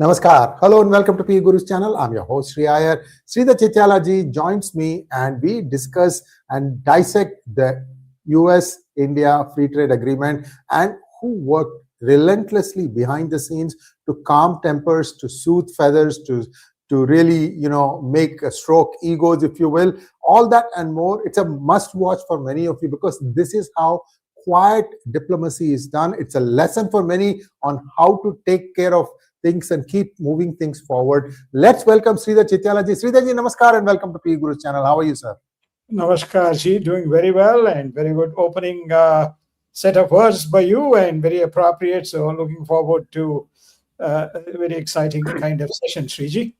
Namaskar. Hello and welcome to PGurus channel. I'm your host Sridhar Chityala ji joins me and we discuss and dissect the US-India free trade agreement and who worked relentlessly behind the scenes to calm tempers, to soothe feathers, to really, make a stroke egos, if you will. All that and more. It's a must watch for many of you because this is how quiet diplomacy is done. It's a lesson for many on how to take care of things and keep moving things forward. Let's welcome Sridhar Chityala ji. Sridhar ji, namaskar and welcome to PGurus channel. How are you, sir? Namaskar ji, doing very well and very good opening set of words by you and very appropriate. So looking forward to a very exciting kind of session, Sriji.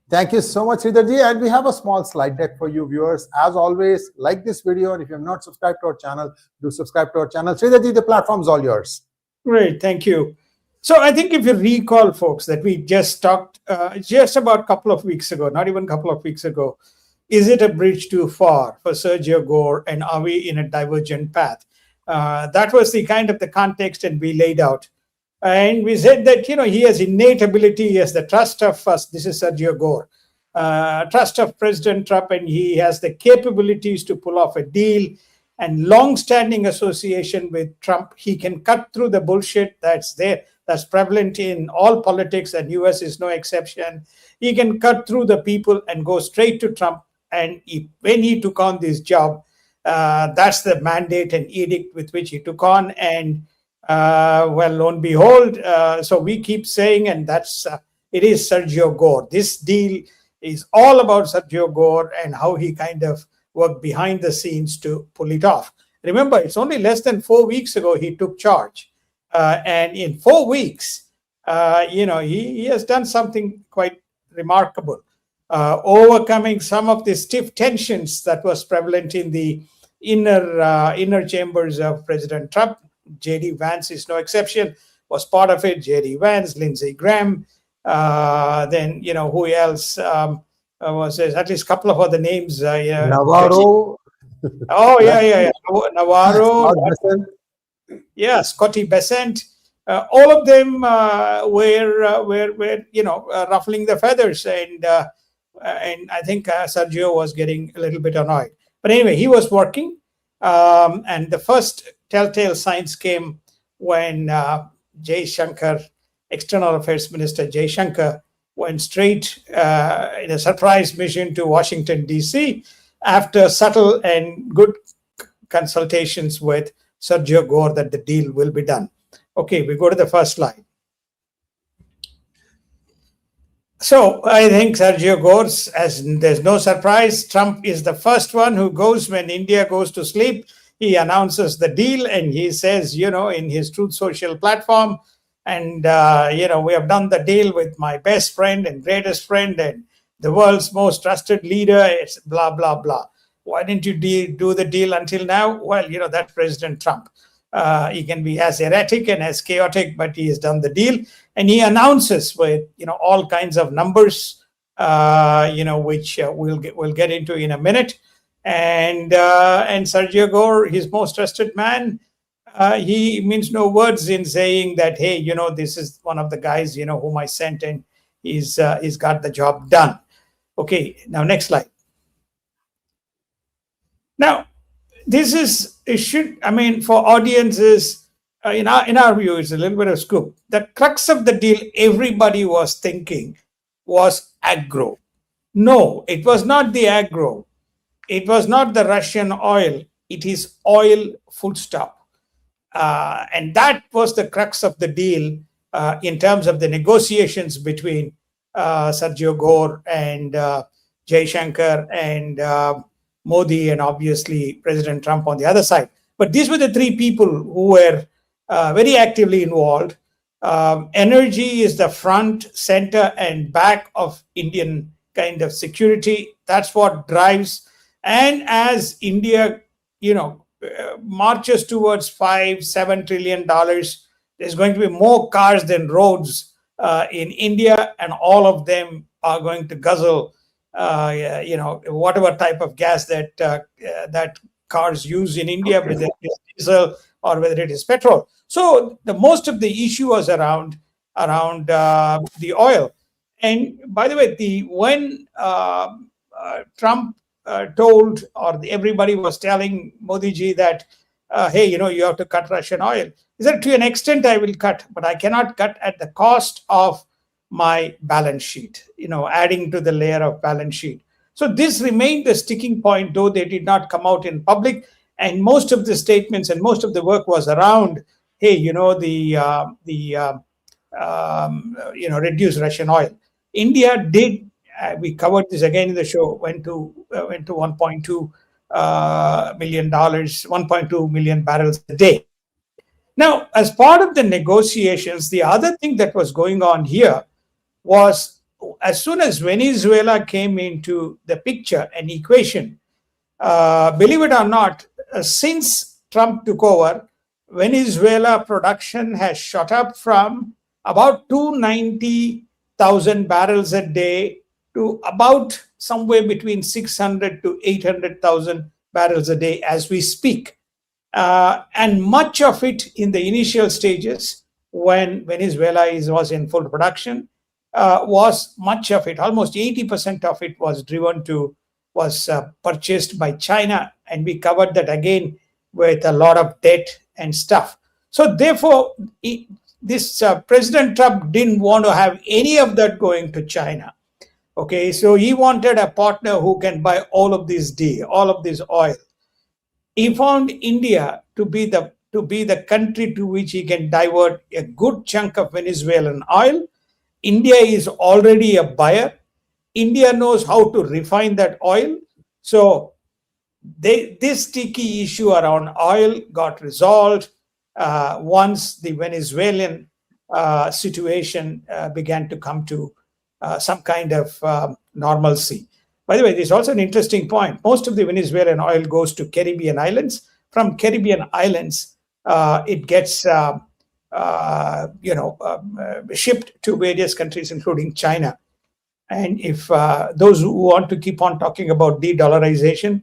Thank you so much, Sridhar ji. And we have a small slide deck for you viewers. As always, like this video, and if you have not subscribed to our channel, do subscribe to our channel. Sridhar ji, the platform is all yours. Great, thank you. So I think if you recall, folks, that we just talked just about a couple of weeks ago, not even a couple of weeks ago, is it a bridge too far for Sergio Gore and are we in a divergent path? That was the kind of the context and we laid out. And we said that, he has innate ability, he has the trust of us. This is Sergio Gore. Trust of President Trump, and he has the capabilities to pull off a deal and long-standing association with Trump. He can cut through the bullshit that's there, that's prevalent in all politics, and US is no exception. He can cut through the people and go straight to Trump. And when he took on this job, that's the mandate and edict with which he took on. And well, lo and behold, so we keep saying, and that's it is Sergio Gore. This deal is all about Sergio Gore and how he kind of worked behind the scenes to pull it off. Remember, it's only less than 4 weeks ago he took charge. And in 4 weeks, he has done something quite remarkable, overcoming some of the stiff tensions that was prevalent in the inner chambers of President Trump. J.D. Vance is no exception, was part of it. J.D. Vance, Lindsey Graham, then, who else was there? At least a couple of other names. Navarro. Oh, yeah. Navarro. Yeah, Scotty Besant. All of them were ruffling the feathers, and I think Sergio was getting a little bit annoyed. But anyway, he was working, and the first telltale signs came when Jaishankar, External Affairs Minister Jaishankar, went straight in a surprise mission to Washington, D.C. after subtle and good consultations with Sergio Gore that the deal will be done. Okay, we go to the first slide. So I think Sergio Gore, as there's no surprise, Trump is the first one who goes when India goes to sleep. He announces the deal and he says, in his Truth Social platform, and, we have done the deal with my best friend and greatest friend and the world's most trusted leader. It's blah, blah, blah. Why didn't you do the deal until now? Well, that's President Trump. He can be as erratic and as chaotic, but he has done the deal. And he announces with, all kinds of numbers, which we'll get into in a minute. And Sergio Gore, his most trusted man, he means no words in saying that, hey, this is one of the guys, whom I sent and he's got the job done. Okay, now next slide. Now, this is, for audiences, in our view, it's a little bit of scoop. The crux of the deal everybody was thinking was agro. No, it was not the agro. It was not the Russian oil. It is oil, full stop. And that was the crux of the deal in terms of the negotiations between Sergio Gore and Jaishankar and Modi and obviously President Trump on the other side. But these were the three people who were very actively involved. Energy is the front, center, and back of Indian kind of security. That's what drives. And as India, marches towards $5-7 trillion, there's going to be more cars than roads in India, and all of them are going to guzzle, whatever type of gas that cars use in India, whether it is diesel or whether it is petrol. So the most of the issue was around around the oil. And by the way, when Trump told, or everybody was telling Modi ji that, hey, you have to cut Russian oil. He said, to an extent, I will cut, but I cannot cut at the cost of my balance sheet, adding to the layer of balance sheet. So this remained the sticking point, though they did not come out in public. And most of the statements and most of the work was around, hey, reduce Russian oil. India did. We covered this again in the show. Went to $1.2 million, 1.2 million barrels a day. Now, as part of the negotiations, the other thing that was going on here was, as soon as Venezuela came into the picture and equation, believe it or not, since Trump took over, Venezuela production has shot up from about 290,000 barrels a day to about somewhere between 600 to 800,000 barrels a day as we speak. And much of it in the initial stages, when Venezuela was in full production, was much of it, almost 80% of it was purchased by China. And we covered that again with a lot of debt and stuff. So therefore, this President Trump didn't want to have any of that going to China. Okay, so he wanted a partner who can buy all of this oil. He found India to be the country to which he can divert a good chunk of Venezuelan oil. India is already a buyer. India knows how to refine that oil. So this sticky issue around oil got resolved once the Venezuelan situation began to come to some kind of normalcy. By the way, there's also an interesting point. Most of the Venezuelan oil goes to Caribbean islands. From Caribbean islands, it gets shipped to various countries, including China. And if those who want to keep on talking about de-dollarization,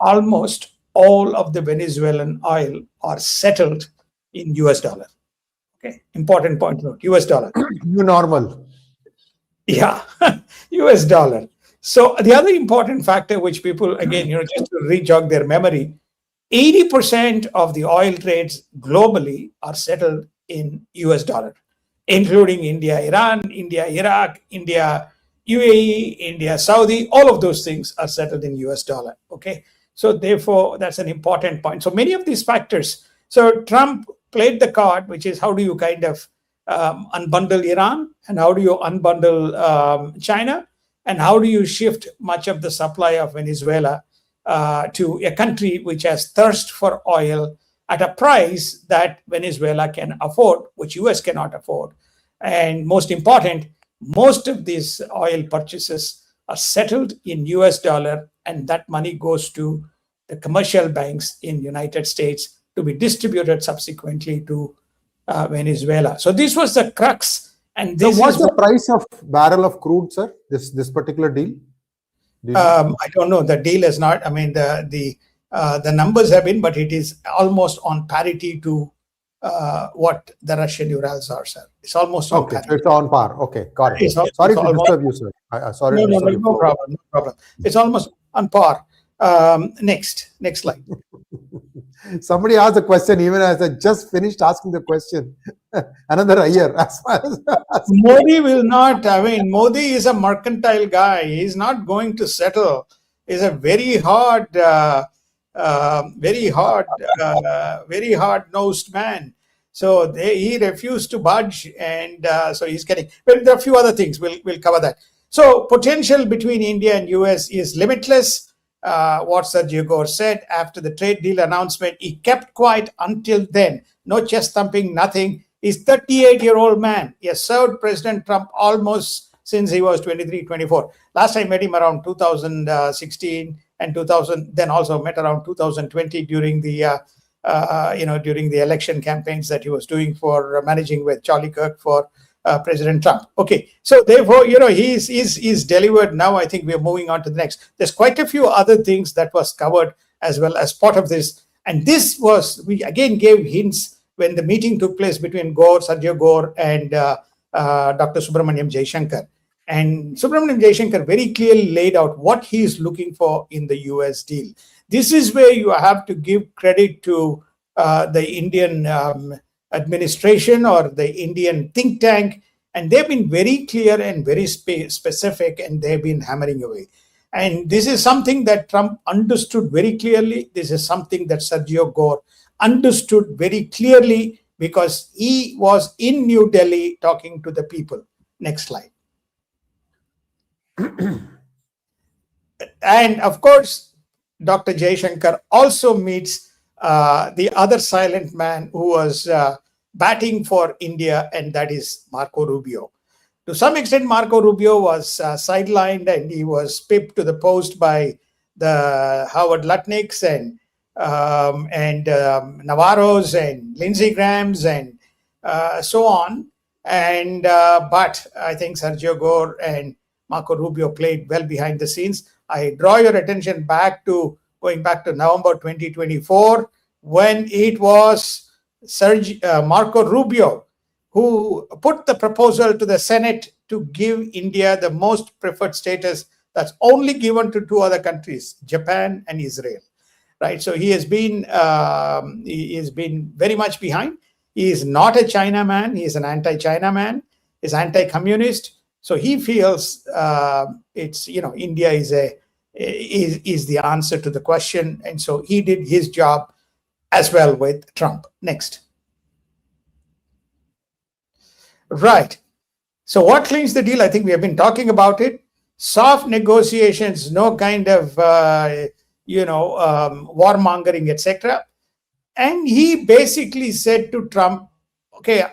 almost all of the Venezuelan oil are settled in US dollar. Okay, important point to note, US dollar. New normal. Yeah, US dollar. So the other important factor, which people, again, just to re-jog their memory, 80% of the oil trades globally are settled in US dollar, including India, Iran, India, Iraq, India, UAE, India, Saudi, all of those things are settled in US dollar. Okay. So therefore, that's an important point. So many of these factors. So Trump played the card, which is how do you kind of unbundle Iran, and how do you unbundle China, and how do you shift much of the supply of Venezuela to a country which has thirst for oil at a price that Venezuela can afford, which US cannot afford. And most important, most of these oil purchases are settled in US dollar, and that money goes to the commercial banks in United States to be distributed subsequently to Venezuela. So this was the crux. And this what's the price of barrel of crude, sir? This particular deal? I don't know. The deal is not. I mean, the numbers have been, but it is almost on parity to what the Russian Urals are, sir. It's almost on parity. So it's on par. Okay, got it. Sorry to disturb you, sir. Sorry. No problem. It's almost on par. Next slide. Somebody asked a question even as I just finished asking the question. Another year. Modi will not. I mean, Modi is a mercantile guy. He's not going to settle. He's a very hard-nosed man. So he refused to budge, and so he's getting. But there are a few other things. We'll cover that. So potential between India and US is limitless. What Sridhar Chityala said after the trade deal announcement, he kept quiet until then. No chest thumping, nothing. He's a 38-year-old man. He has served President Trump almost since he was 23, 24. Last I met him around 2016 and 2000. Then also met around 2020 during the during the election campaigns that he was doing for managing with Charlie Kirk for President Trump. Okay, so therefore, he's delivered. Now I think we are moving on to the next. There's quite a few other things that was covered as well as part of this. And this was, we again gave hints when the meeting took place between Sridhar Chityala and Dr. Subramaniam Jaishankar. And Subramaniam Jaishankar very clearly laid out what he is looking for in the US deal. This is where you have to give credit to the Indian administration or the Indian think tank. And they've been very clear and very specific, and they've been hammering away. And this is something that Trump understood very clearly. This is something that Sergio Gore understood very clearly, because he was in New Delhi talking to the people. Next slide. And of course, Dr. Jaishankar also meets the other silent man who was batting for India, and that is Marco Rubio. To some extent, Marco Rubio was sidelined, and he was pipped to the post by the Howard Lutnicks and Navarros and Lindsey Grahams and so on. And but I think Sergio Gore and Marco Rubio played well behind the scenes. I draw your attention going back to November 2024, when it was Marco Rubio who put the proposal to the Senate to give India the most preferred status that's only given to two other countries, Japan and Israel. Right, so he has been very much behind. He is not a China man. He is an anti-China man. He's anti-communist. So he feels India is the answer to the question, and so he did his job as well with Trump. Next. Right. So what clinched the deal? I think we have been talking about it. Soft negotiations, no kind of warmongering, etc. And he basically said to Trump, okay,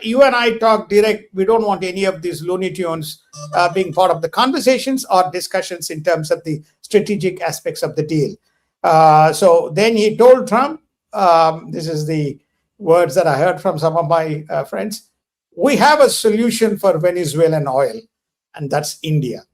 you and I talk direct. We don't want any of these Looney Tunes being part of the conversations or discussions in terms of the strategic aspects of the deal. So then he told Trump, this is the words that I heard from some of my friends, we have a solution for Venezuelan oil, and that's India.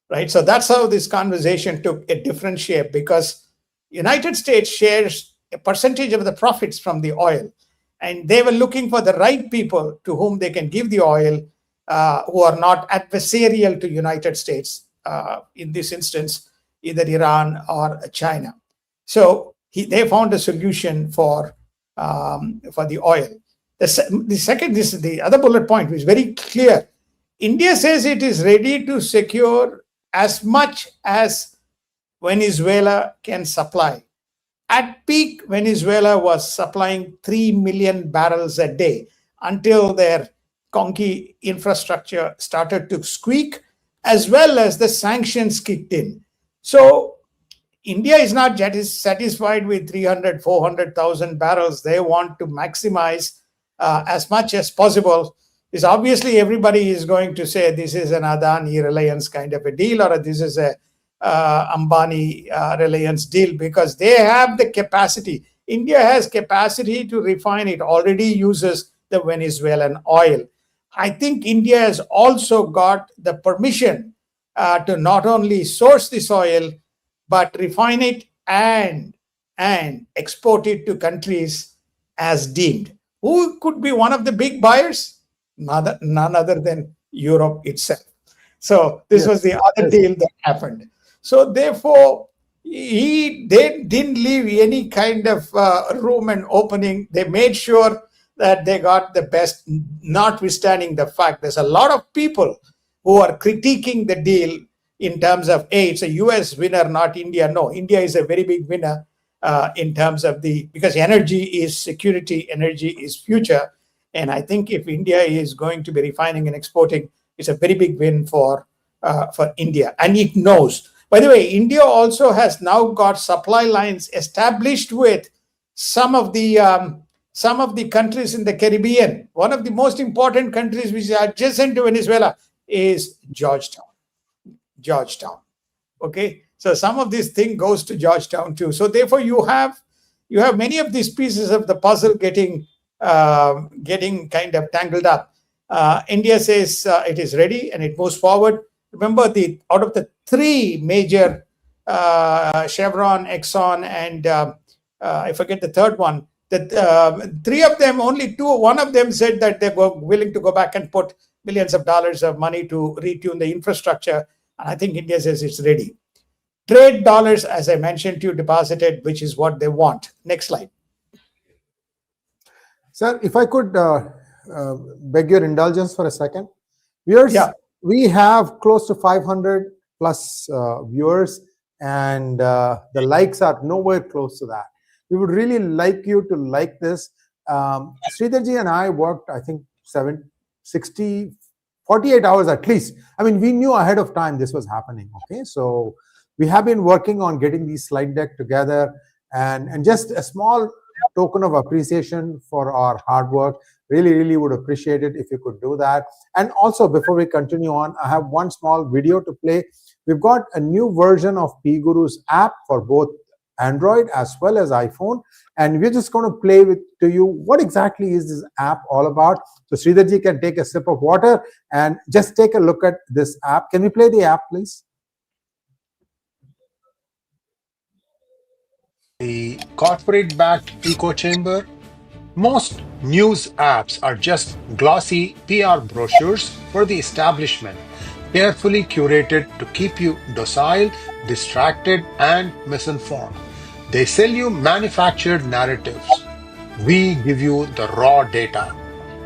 Right? So that's how this conversation took a different shape, because United States shares a percentage of the profits from the oil. And they were looking for the right people to whom they can give the oil, who are not adversarial to United States, in this instance, either Iran or China. So they found a solution for the oil. The other bullet point was very clear. India says it is ready to secure as much as Venezuela can supply. At peak, Venezuela was supplying 3 million barrels a day until their conky infrastructure started to squeak, as well as the sanctions kicked in. So India is not satisfied with 300, 400,000 barrels. They want to maximize as much as possible. Is obviously everybody is going to say this is an Adani Reliance kind of a deal, or this is a Ambani Reliance deal, because they have the capacity. India has capacity to refine. It already uses the Venezuelan oil. I think India has also got the permission to not only source this oil, but refine it and export it to countries as deemed. Who could be one of the big buyers? None other than Europe itself. So this was the other deal that happened. So therefore, they didn't leave any kind of room and opening. They made sure that they got the best, notwithstanding the fact there's a lot of people who are critiquing the deal in terms of, hey, it's a US winner, not India. No, India is a very big winner in terms of because energy is security, energy is future. And I think if India is going to be refining and exporting, it's a very big win for India. And it knows. By the way, India also has now got supply lines established with some of the countries in the Caribbean. One of the most important countries which are adjacent to Venezuela is Georgetown. Okay, so some of this thing goes to Georgetown too. So therefore, you have many of these pieces of the puzzle getting kind of tangled up. India says it is ready and it moves forward. Remember, out of the three major Chevron, Exxon, and I forget the third one. That three of them, only one of them said that they were willing to go back and put billions of dollars of money to retune the infrastructure. And I think India says it's ready. Trade dollars, as I mentioned to you, deposited, which is what they want. Next slide. Sir, if I could beg your indulgence for a second. Viewers, we have close to 500 plus viewers, and the likes are nowhere close to that. We would really like you to like this. Sridharji and I worked, I think, 48 hours at least. I mean, we knew ahead of time this was happening, okay? So we have been working on getting these slide deck together, and just a small token of appreciation for our hard work. Really would appreciate it if you could do that. And also, before we continue on, I have one small video to play. We've got a new version of PGurus app for both Android as well as iPhone, and we're just going to play to you what exactly is this app all about. So Sridharji can take a sip of water and just take a look at this app. Can we play the app, please? The corporate-backed echo chamber. Most news apps are just glossy PR brochures for the establishment, carefully curated to keep you docile, distracted, and misinformed. They sell you manufactured narratives. We give you the raw data.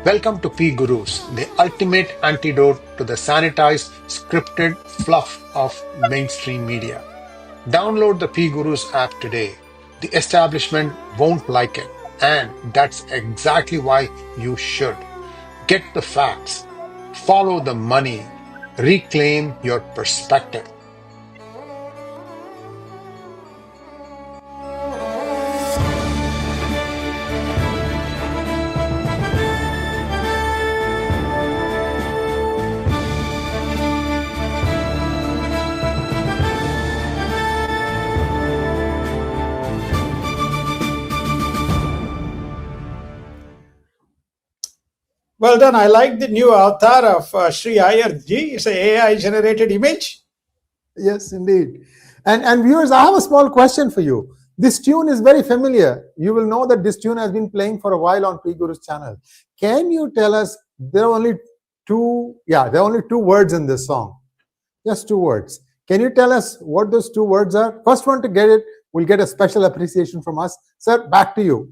Welcome to PGurus, the ultimate antidote to the sanitized, scripted fluff of mainstream media. Download the PGurus app today. The establishment won't like it, and that's exactly why you should. Get the facts, follow the money, reclaim your perspective. Well done. I like the new avatar of 𝗝cie ji. It's an AI generated image. Yes, indeed. And viewers, I have a small question for you. This tune is very familiar. You will know that this tune has been playing for a while on PGurus channel. Can you tell us, there are only two words in this song. Just two words. Can you tell us what those two words are? First one to get it will get a special appreciation from us. Sir, back to you.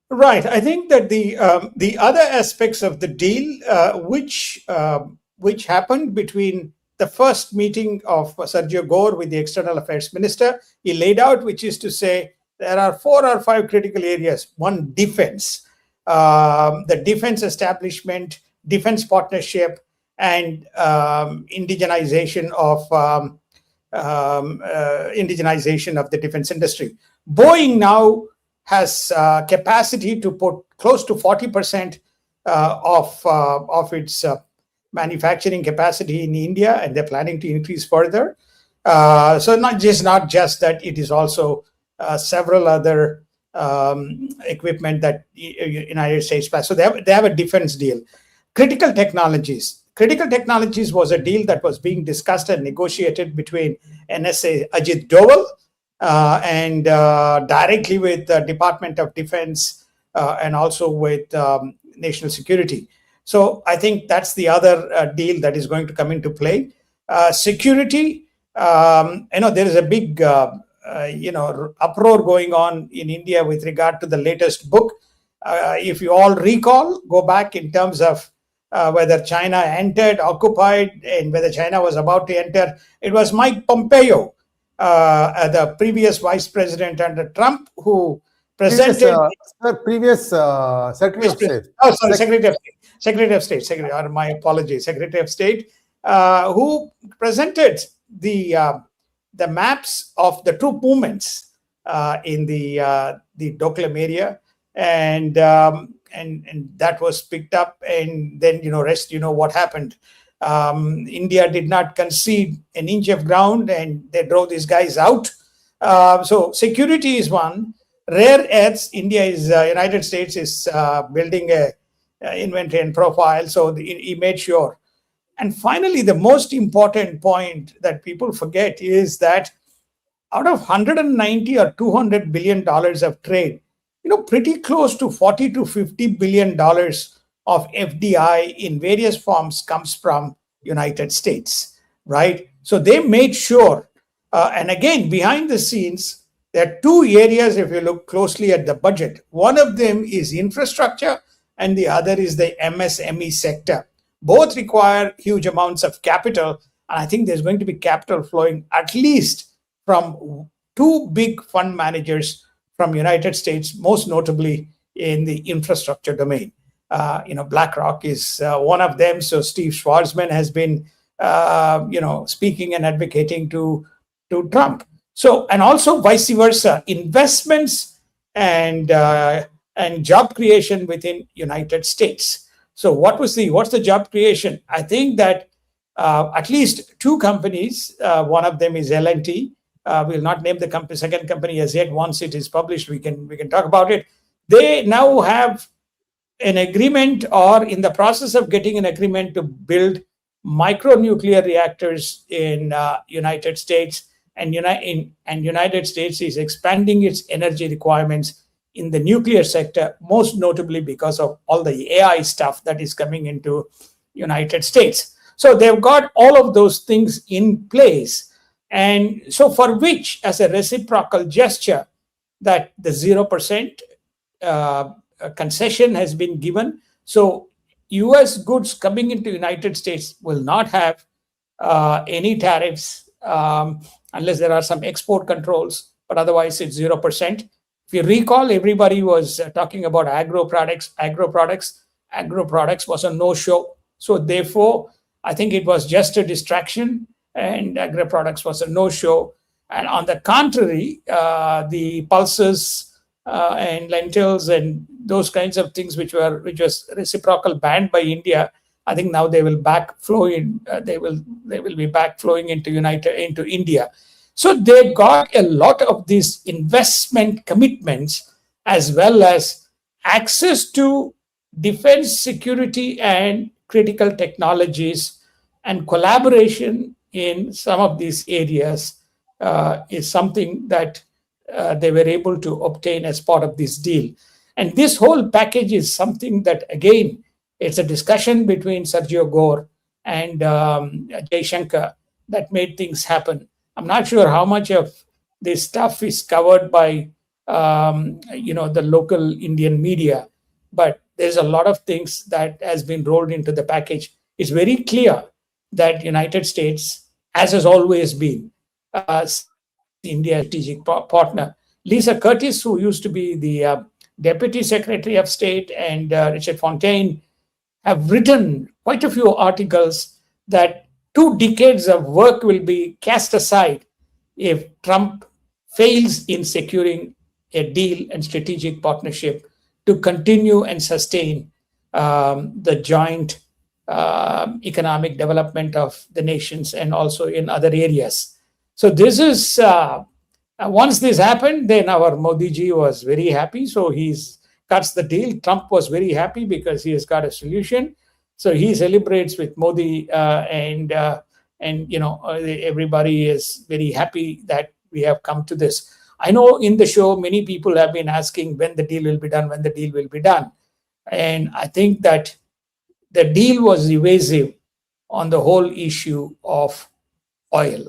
Right. I think that the other aspects of the deal, which happened between the first meeting of Sergio Gore with the External Affairs Minister, he laid out, which is to say there are 4 or 5 critical areas. One, defense, the defense establishment, defense partnership, and indigenization of the defense industry. Boeing now has capacity to put close to 40% of its manufacturing capacity in India, and they're planning to increase further. So not just that, it is also several other equipment that United States plans. So they have a defense deal. Critical technologies. Critical technologies was a deal that was being discussed and negotiated between NSA Ajit Doval and directly with the Department of Defense and also with national security. So I think that's the other deal that is going to come into play. Security, there is a big, uproar going on in India with regard to the latest book. If you all recall, go back in terms of whether China entered, occupied, and whether China was about to enter. It was Mike Pompeo, the previous vice president under Trump, who presented previous Secretary of State. Oh, sorry, Secretary of State. My apologies, Secretary of State, who presented the maps of the troop movements in the Doklam area, and that was picked up, and then what happened. India did not concede an inch of ground, and they drove these guys out. So security is one. Rare earths, United States is building a inventory and profile, so he made sure. And finally, the most important point that people forget is that out of 190 or $200 billion of trade, pretty close to $40 to $50 billion of FDI in various forms comes from United States, right? So they made sure, and again, behind the scenes, there are two areas if you look closely at the budget. One of them is infrastructure and the other is the MSME sector. Both require huge amounts of capital. And I think there's going to be capital flowing at least from two big fund managers from United States, most notably in the infrastructure domain. BlackRock is one of them. So Steve Schwarzman has been, speaking and advocating to Trump. So, and also vice versa, investments and job creation within United States. So what's the job creation? I think that at least two companies, one of them is L&T. We'll not name the second company as yet. Once it is published, we can talk about it. They now have an agreement or in the process of getting an agreement to build micronuclear reactors in United States. And United States is expanding its energy requirements in the nuclear sector, most notably because of all the AI stuff that is coming into United States. So they've got all of those things in place. And so for which, as a reciprocal gesture, that the 0% concession has been given. So US goods coming into United States will not have any tariffs unless there are some export controls, but otherwise it's 0%. If you recall, everybody was talking about agro products. Agro products was a no-show. So therefore, I think it was just a distraction and agro products was a no-show. And on the contrary, the pulses and lentils and those kinds of things which was reciprocal banned by India, I think now they will backflow in. They will be backflowing into India. So they got a lot of these investment commitments as well as access to defense, security, and critical technologies, and collaboration in some of these areas is something that they were able to obtain as part of this deal. And this whole package is something that, again, it's a discussion between Sergio Gore and Jaishankar that made things happen. I'm not sure how much of this stuff is covered by the local Indian media, but there's a lot of things that has been rolled into the package. It's very clear that United States, as has always been, India's strategic partner. Lisa Curtis, who used to be the Deputy Secretary of State, and Richard Fontaine have written quite a few articles that 2 decades of work will be cast aside if Trump fails in securing a deal and strategic partnership to continue and sustain the joint economic development of the nations and also in other areas. So this is, once this happened, then our Modi ji was very happy. So he's cuts the deal. Trump was very happy because he has got a solution. So he celebrates with Modi and everybody is very happy that we have come to this. I know in the show, many people have been asking when the deal will be done, And I think that the deal was evasive on the whole issue of oil.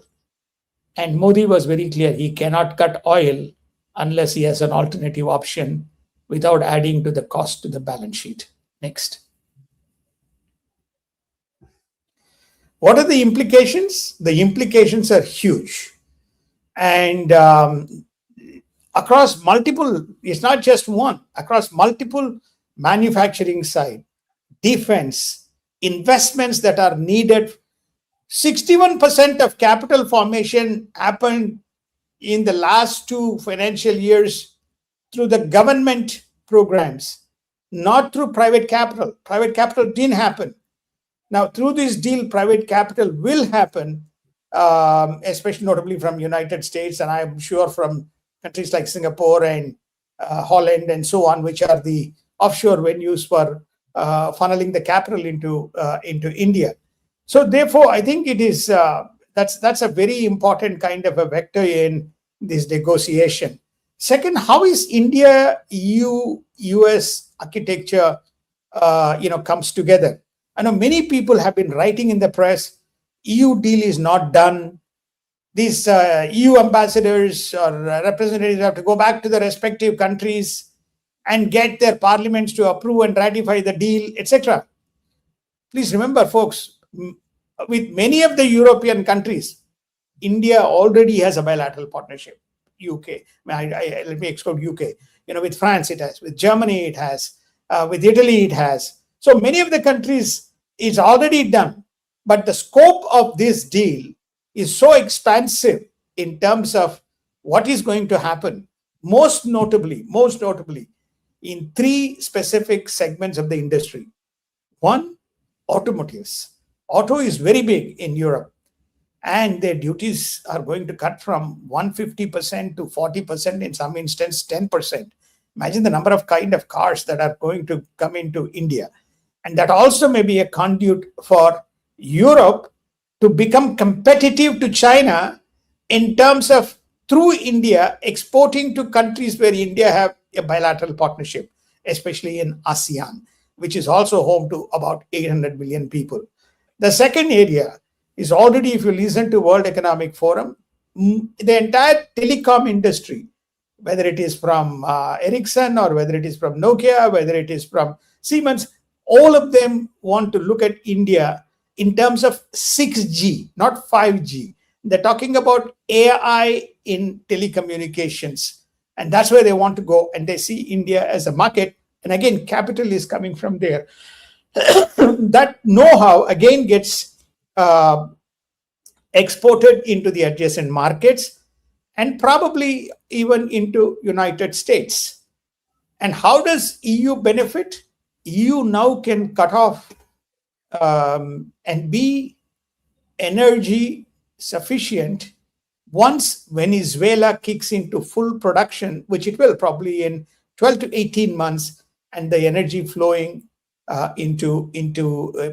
And Modi was very clear, he cannot cut oil unless he has an alternative option without adding to the cost to the balance sheet. Next. What are the implications? The implications are huge. And across multiple, it's not just one, across multiple manufacturing side, defense, investments that are needed. 61% of capital formation happened in the last 2 financial years through the government programs, not through private capital. Private capital didn't happen. Now, through this deal, private capital will happen, especially notably from United States, and I'm sure from countries like Singapore and Holland and so on, which are the offshore venues for funneling the capital into India. So therefore, I think it is that's a very important kind of a vector in this negotiation. Second, how is India, EU, US architecture comes together. I know many people have been writing in the press, EU deal is not done. These EU ambassadors or representatives have to go back to the respective countries and get their parliaments to approve and ratify the deal, etc. Please remember, folks, with many of the European countries, India already has a bilateral partnership. UK, let me exclude UK. With France it has, with Germany it has, with Italy it has. So many of the countries is already done. But the scope of this deal is so expansive in terms of what is going to happen, most notably, in three specific segments of the industry. One, automotives. Auto is very big in Europe, and their duties are going to cut from 150% to 40%, in some instance 10%. Imagine the number of kind of cars that are going to come into India. And that also may be a conduit for Europe to become competitive to China in terms of, through India, exporting to countries where India have a bilateral partnership, especially in ASEAN, which is also home to about 800 million people. The second area is already, if you listen to World Economic Forum, the entire telecom industry, whether it is from Ericsson or whether it is from Nokia, whether it is from Siemens, all of them want to look at India in terms of 6G, not 5G. They're talking about AI in telecommunications. And that's where they want to go. And they see India as a market. And again, capital is coming from there. That know-how, again, gets exported into the adjacent markets and probably even into United States. And how does EU benefit? EU now can cut off and be energy sufficient once Venezuela kicks into full production, which it will probably in 12 to 18 months, and the energy flowing into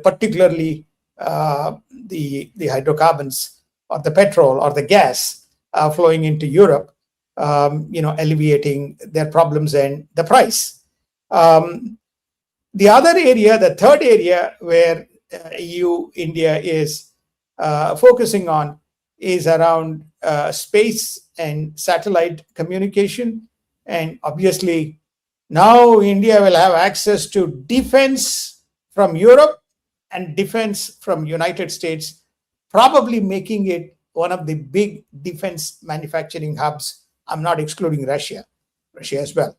particularly the hydrocarbons or the petrol or the gas flowing into Europe, alleviating their problems and the price. The other area, the third area where India is focusing on is around space and satellite communication. And obviously, now India will have access to defense from Europe and defense from United States, probably making it one of the big defense manufacturing hubs. I'm not excluding Russia as well.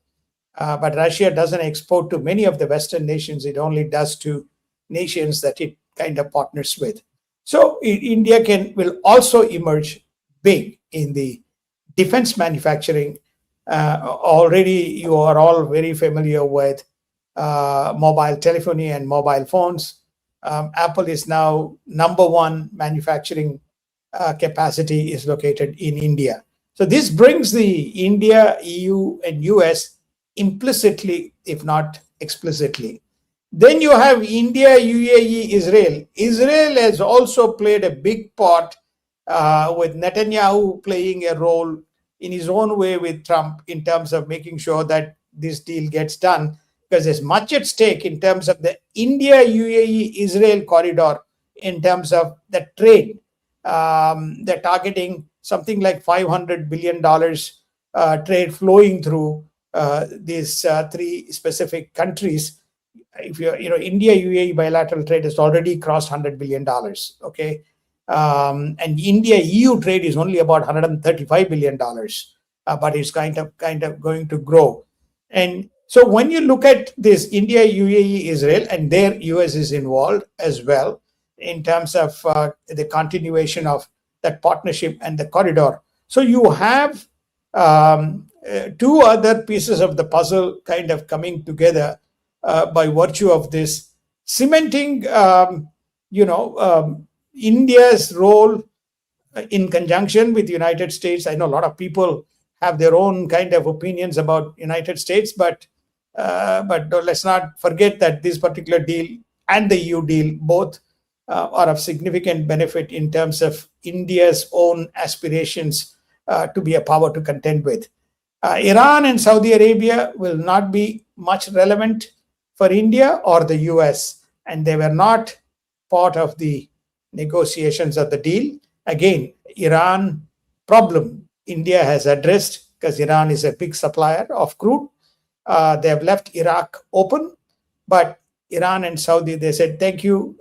But Russia doesn't export to many of the Western nations. It only does to nations that it kind of partners with. So India will also emerge big in the defense manufacturing. Already you are all very familiar with mobile telephony and mobile phones. Apple is now #1 manufacturing capacity is located in India. So this brings the India, EU, and US implicitly, if not explicitly. Then you have India, UAE, Israel. Israel has also played a big part with Netanyahu playing a role in his own way with Trump in terms of making sure that this deal gets done, because there's much at stake in terms of the India, UAE, Israel corridor in terms of the trade. They're targeting something like $500 billion trade flowing through these three specific countries. If India UAE bilateral trade has already crossed $100 billion. Okay, and India EU trade is only about $135 billion, but it's kind of going to grow. And so when you look at this India, UAE, Israel, and there US is involved as well in terms of the continuation of that partnership and the corridor. So you have two other pieces of the puzzle kind of coming together by virtue of this, cementing, India's role in conjunction with the United States. I know a lot of people have their own kind of opinions about United States, but let's not forget that this particular deal and the EU deal both are of significant benefit in terms of India's own aspirations to be a power to contend with. Iran and Saudi Arabia will not be much relevant for India or the US, and they were not part of the negotiations of the deal. Again, Iran problem India has addressed because Iran is a big supplier of crude. They have left Iraq open, but Iran and Saudi, they said, thank you,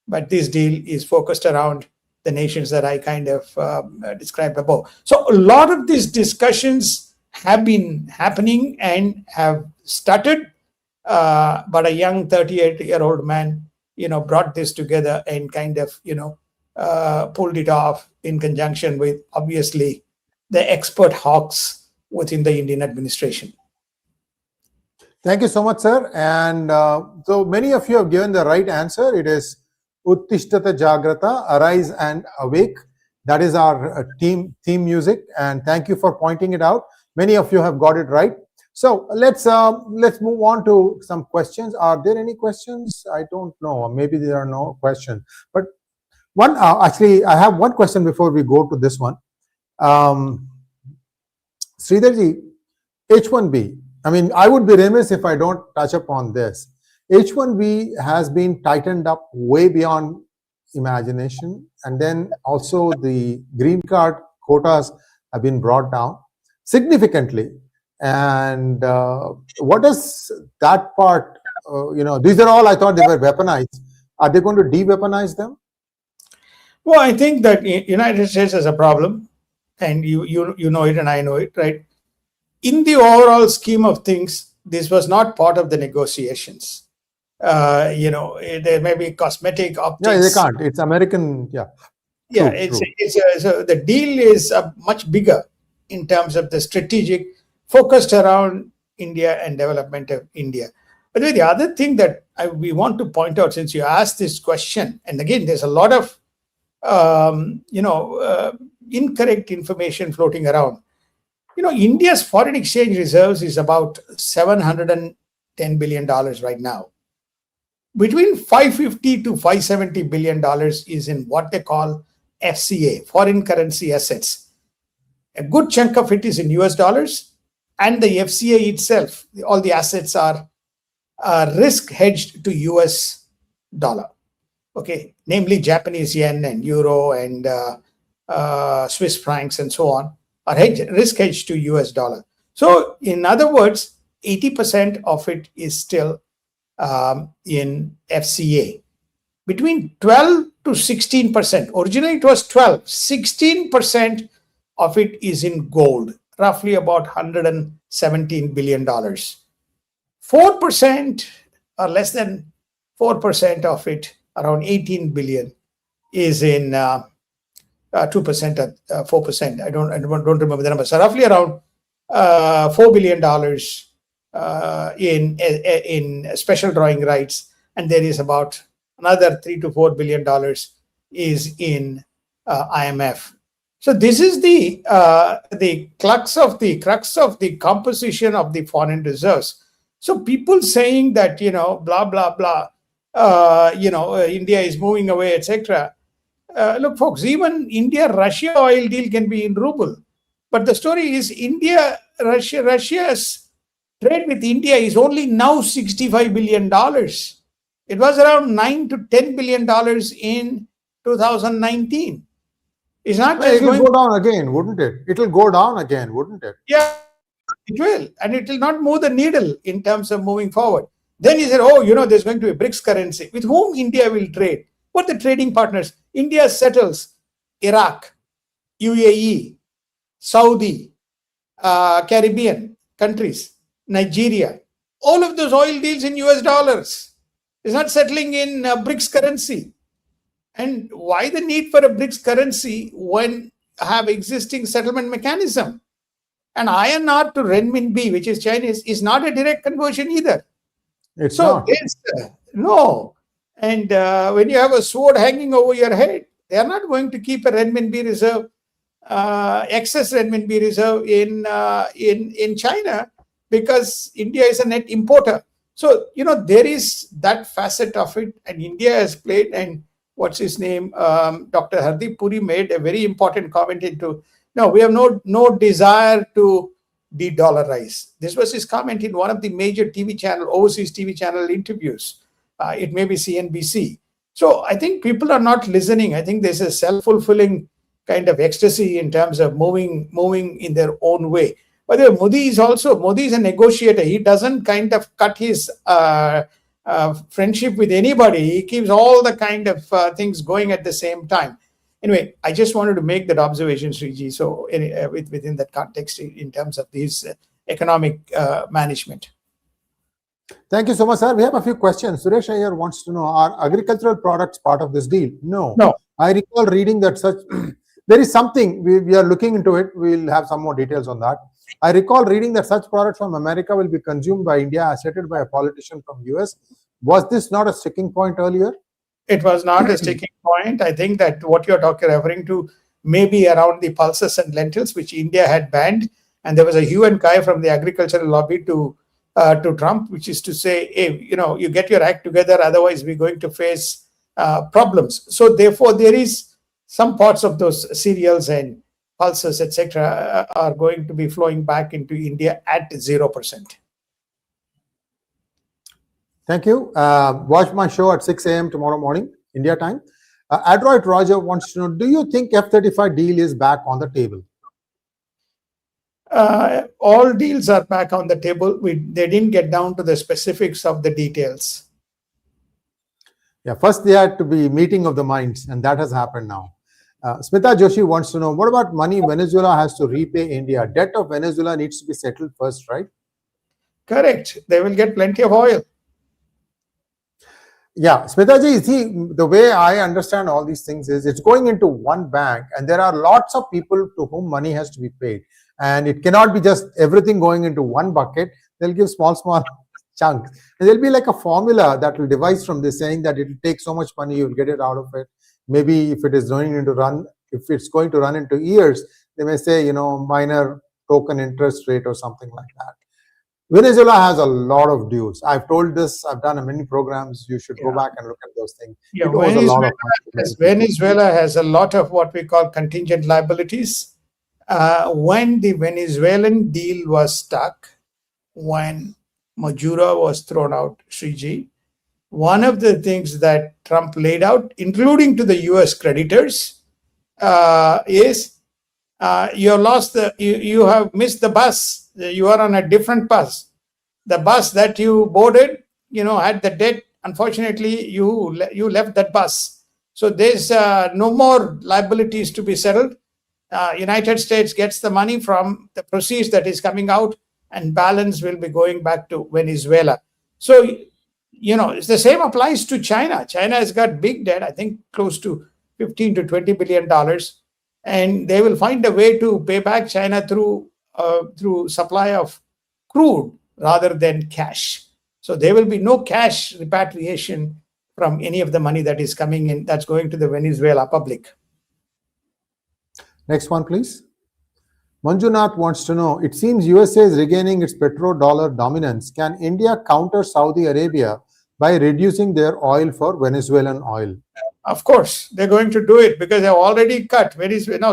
but this deal is focused around the nations that I kind of described above. So a lot of these discussions have been happening and have started, but a young 38-year-old man, brought this together and kind of, pulled it off in conjunction with, obviously, the expert hawks within the Indian administration. Thank you so much, sir. And so many of you have given the right answer. It is 𝗥𝗘𝗙𝗘𝗥𝗘𝗡𝗥𝗘𝗡, arise and awake. That is our theme music. And thank you for pointing it out. Many of you have got it right. So let's move on to some questions. Are there any questions? I don't know. Maybe there are no questions. But one, actually, I have one question before we go to this one. Sridharji, H1B. I mean, I would be remiss if I don't touch upon this. H1B has been tightened up way beyond imagination. And then also the green card quotas have been brought down significantly. And what is that part? These are all, I thought they were weaponized. Are they going to de-weaponize them? Well, I think that United States has a problem, and you know it and I know it, right? In the overall scheme of things, this was not part of the negotiations. There may be cosmetic optics. Yeah, they can't. It's American. Yeah. Yeah, so the deal is much bigger in terms of the strategic, focused around India and development of India. But the other thing that we want to point out, since you asked this question, and again, there's a lot of incorrect information floating around. India's foreign exchange reserves is about $710 billion right now. Between $550 to $570 billion is in what they call FCA, foreign currency assets. A good chunk of it is in US dollars, and the FCA itself, all the assets are risk hedged to US dollar. Okay, namely Japanese yen and euro and Swiss francs and so on are risk hedged to US dollar. So in other words, 80% of it is still in FCA. Between 12 to 16%, originally it was 12, 16% of it is in gold, roughly about $117 billion. 4% or less than 4% of it, around 18 billion, is in 2% or 4%. I don't remember the number. So roughly around $4 billion in special drawing rights, and there is about another $3 to $4 billion is in IMF. So this is the crux of the composition of the foreign reserves. So people saying that blah blah blah, India is moving away, etc. Look, folks, even India-Russia oil deal can be in ruble, but the story is Russia's trade with India is only now $65 billion. It was around $9 to $10 billion in 2019. It's not just it will go down again, wouldn't it? It will go down again, wouldn't it? Yeah, it will. And it will not move the needle in terms of moving forward. Then he said, there's going to be BRICS currency. With whom India will trade? What are the trading partners? India settles Iraq, UAE, Saudi, Caribbean countries, Nigeria. All of those oil deals in US dollars. It's not settling in BRICS currency. And why the need for a BRICS currency when have existing settlement mechanism? And INR to renminbi, which is Chinese, is not a direct conversion either. It's not. No. And when you have a sword hanging over your head, they are not going to keep a renminbi reserve, excess renminbi reserve in China, because India is a net importer. So, there is that facet of it, and India has played, and what's his name? Dr. Hardeep Puri made a very important comment into, no, we have no desire to de-dollarize. This was his comment in one of the major TV channel, overseas TV channel interviews. It may be CNBC. So I think people are not listening. I think there's a self-fulfilling kind of ecstasy in terms of moving in their own way. By the way, Modi is a negotiator. He doesn't kind of cut his friendship with anybody. He keeps all the kind of things going at the same time. Anyway, I just wanted to make that observation, Sriji. So within that context, in terms of this economic management. Thank you so much, sir. We have a few questions. Suresh Iyer wants to know, are agricultural products part of this deal? No. I recall reading that there is something, we are looking into it. We'll have some more details on that. I recall reading that such products from America will be consumed by India, asserted by a politician from US. Was this not a sticking point earlier? It was not a sticking point. I think that what you're referring to may be around the pulses and lentils, which India had banned. And there was a hue and cry from the agricultural lobby to Trump, which is to say, hey, you get your act together, otherwise we're going to face problems. So therefore, there is some parts of those cereals and pulses, etc., are going to be flowing back into India at 0%. Thank you. Watch my show at 6 a.m. tomorrow morning, India time. Adroit Roger wants to know, do you think F-35 deal is back on the table? All deals are back on the table. They didn't get down to the specifics of the details. Yeah, first they had to be meeting of the minds, and that has happened now. Smita Joshi wants to know, what about money Venezuela has to repay India? Debt of Venezuela needs to be settled first, right? Correct. They will get plenty of oil. Yeah, Smitaji, see, the way I understand all these things is it's going into one bank, and there are lots of people to whom money has to be paid. And it cannot be just everything going into one bucket. They'll give small chunks. And there'll be like a formula that will devise from this, saying that it will take so much money, you'll get it out of it. Maybe if it is going to run into years, they may say, minor token interest rate or something like that. Venezuela has a lot of dues. I've told this, I've done many programs. You should go back and look at those things. Yeah, Venezuela has a lot of what we call contingent liabilities. When the Venezuelan deal was stuck, when Maduro was thrown out, Sriji, one of the things that Trump laid out, including to the US creditors, is you have missed the bus. You are on a different bus. The bus that you boarded, had the debt. Unfortunately, you left that bus. So there's no more liabilities to be settled. United States gets the money from the proceeds that is coming out, and balance will be going back to Venezuela. So, it's the same applies to China. China has got big debt, I think close to $15 to $20 billion. And they will find a way to pay back China through supply of crude rather than cash. So there will be no cash repatriation from any of the money that is coming in, that's going to the Venezuela public. Next one, please. Manjunath wants to know, it seems USA is regaining its petrodollar dominance. Can India counter Saudi Arabia by reducing their oil for Venezuelan oil? Of course, they're going to do it because they've already cut.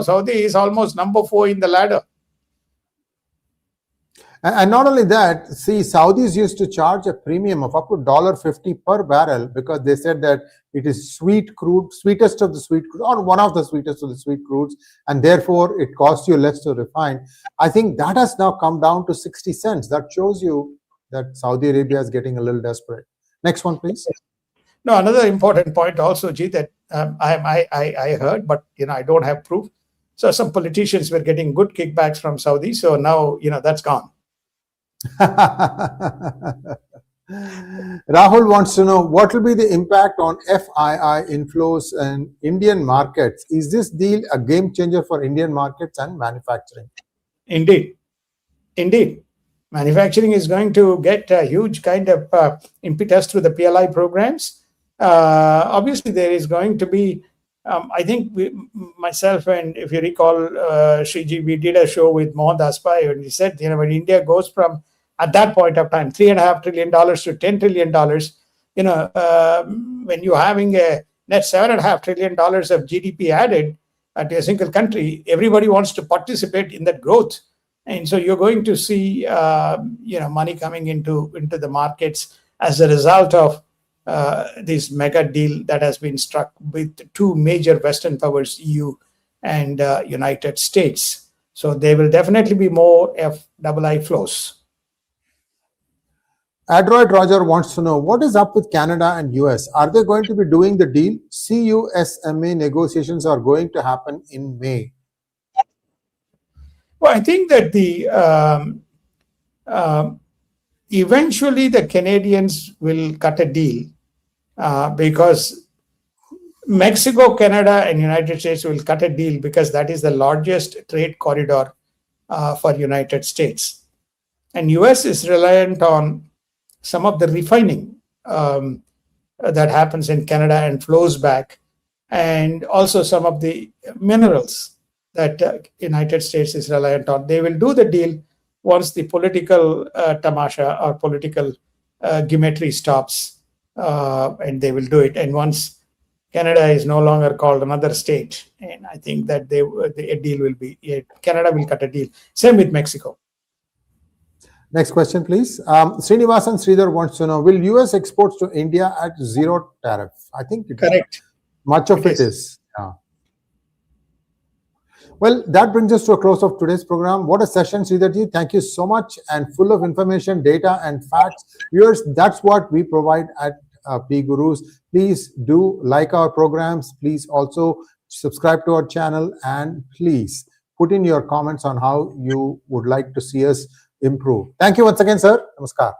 Saudi is almost number 4 in the ladder. And not only that, see, Saudis used to charge a premium of up to $1.50 per barrel because they said that it is sweet crude, sweetest of the sweet crude, or one of the sweetest of the sweet crudes, and therefore it costs you less to refine. I think that has now come down to 60 cents. That shows you that Saudi Arabia is getting a little desperate. Next one, please. No, another important point also, G, that I heard, but I don't have proof. So some politicians were getting good kickbacks from Saudi. So now, that's gone. Rahul wants to know, what will be the impact on FII inflows in Indian markets? Is this deal a game changer for Indian markets and manufacturing? Indeed. Manufacturing is going to get a huge kind of impetus through the PLI programs. Obviously, there is going to be, I think myself and if you recall, Sriji, we did a show with Mohan Daspai and he said, when India goes from, at that point of time, $3.5 trillion to $10 trillion, when you're having a net $7.5 trillion of GDP added to a single country, everybody wants to participate in that growth. And so you're going to see money coming into the markets as a result of this mega deal that has been struck with two major Western powers, EU and United States. So there will definitely be more FII flows. Adroid Roger wants to know, what is up with Canada and US? Are they going to be doing the deal? CUSMA negotiations are going to happen in May. Well, I think that eventually the Canadians will cut a deal because Mexico, Canada, and United States will cut a deal because that is the largest trade corridor for United States. And US is reliant on some of the refining that happens in Canada and flows back, and also some of the minerals that United States is reliant on. They will do the deal once the political tamasha or political gimmickry stops, and they will do it. And once Canada is no longer called another state, and I think that a deal will be, Canada will cut a deal. Same with Mexico. Next question, please. Srinivasan Sridhar wants to know, will US exports to India at zero tariff? I think Correct. Much of it is. Yeah. Well, that brings us to a close of today's program. What a session, Sridharji. Thank you so much, and full of information, data, and facts. Viewers, that's what we provide at PGurus. Please do like our programs. Please also subscribe to our channel, and please put in your comments on how you would like to see us improve. Thank you once again, sir. Namaskar.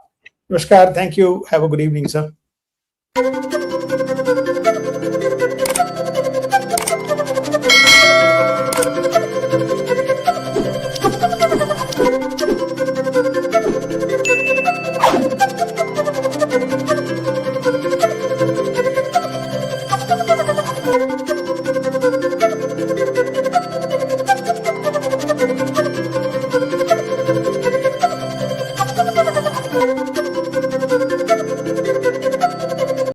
Namaskar. Thank you. Have a good evening, sir.